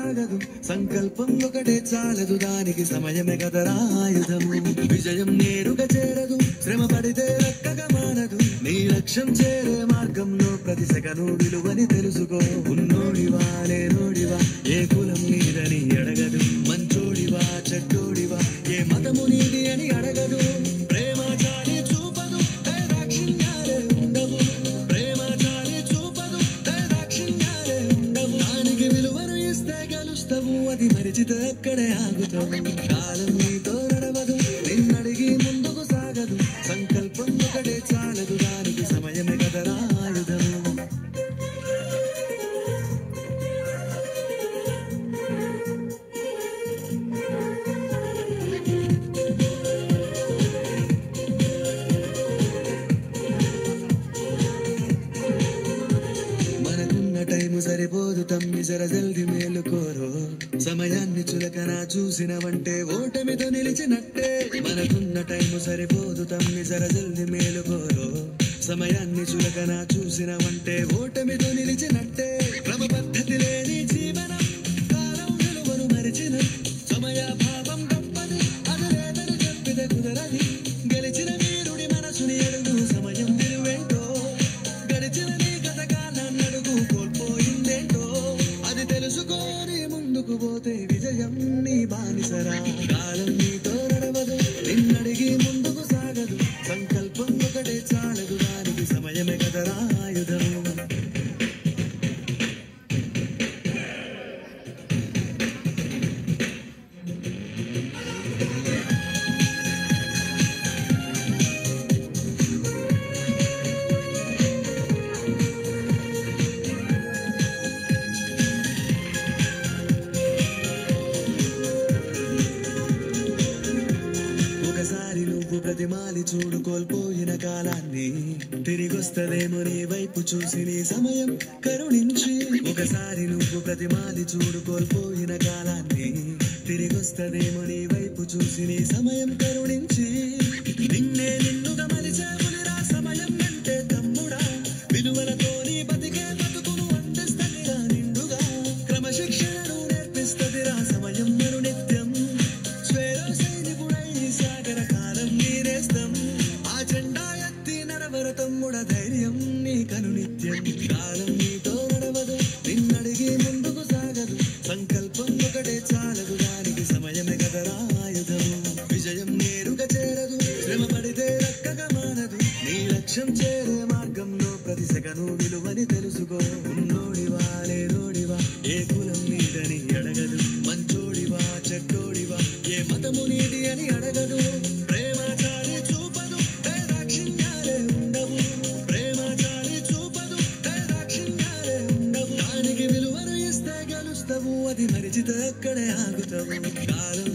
సాగదు సంకల్పం ఒకటే చాలదు దానికి సమయమే కదరా ఆయుధము విజయం నేరుగా చేరదు శ్రమ పడితే రక్కగా మారదు నీ లక్ష్యం చేరే మార్గంలో ప్రతి సెకను విలువని తెలుసుకో ఉన్నోడివా లేనోడివా ఏ కులం నీదని అడగదు మంచోడివా చెడ్డోడివా ఏ మతము నీది అని అడగదు ప్రేమ చాలి చూపదు దైదాక్షిణ్యాలే ఉండవు ప్రేమ చాలి చూపదు దైదాక్షిణ్యాలే ఉండవు దానికి విలువను ఇస్తే గెలుస్తావు అది మరిచితే అక్కడే ఆగుతావు కాలం నీతో నడవదు నిన్నడిగి ముందుకు సాగదు సంకల్పం ఒకటే చాలదు దానికి సమయమే కదరా ఆయుధము సరిపోదు తమ్మి జర జల్ది మేలుకోరో సమయాన్ని చులకన చూసినవంటే ఓటమితో నిలిచినట్టే మనకున్న టైము సరిపోదు తమ్మి జర జల్ది మేలుకోరో సమయాన్ని చులకన చూసినవంటే ఓటమితో నిలిచినట్టే క్రమ పద్ధతి లేని జీవనం కాలం విలువను మరిచిన సమయాభావం గొప్పది అది లేదని చెప్పితే కుదరది గెలిచిన వీరుడి మనసుని అడుగు సమయం విలువేంటో గడిచిన నీ గత కాలాన్ని అడుగు కోల్పోయిందేంటో అది తెలుసుకొని ముందుకు పోతే విజయం నీ బానిసరా కాలం నీతో నడవదు నిన్నడిగి ముందుకు సాగదు సంకల్పం ఒకటే చాలదు దానికి సమయమే కదరా ఆయుధము ప్రతిమాలి చూడు కోల్పోయిన కాలాన్ని తిరిగొస్తదేమో నీ వైపు చూసి నీ సమయం కరుణించి ఒకసారి నువ్వు ప్రతిమాలి చూడు కోల్పోయిన కాలాన్ని తిరిగొస్తదేమో నీ వైపు చూసి నీ సమయం కరుణించి నిన్నే నిన్నుగా మలిచావునిరా సమయం అంటే తమ్ముడా విలువలతో నీ బతికే బతుకును అందిస్తదిరా నిండుగా క్రమశిక్షణను నేర్పిస్తదిరా సమయం మరు నిత్యం స్వేరో సైనికుడై సాగర కాలం నీరేస్తం ఆ జెండా ఎత్తి నడవర తమ్ముడ ధైర్యం నీ కను నిత్యం కాలం నీతో నడవదు నిన్నడిగి ముందుకు సాగదు సంకల్పం ఒకటే చాలదు దానికి సమయమే కదరా ఆయుధము విజయం నేరుగా చేరదు శ్రమ పడితే రక్కగా మారదు నీ లక్ష్యం చేరే మార్గంలో ప్రతి సెకను విలువని తెలుసుకో ఉన్నోడివా లేనోడివా ఏ కులం నీదని అడగదు మంచోడివా చెడ్డోడివా ఏ మతము నీది అని అడగదు ప్రేమ చాలి చూపదు దైదాక్షిణ్యాలే ఉండవు ప్రేమ చాలి చూపదు దైదాక్షిణ్యాలే ఉండవు దానికి విలువను ఇస్తే గెలుస్తావు అది మరిచితే అక్కడే ఆగుతావు కాలం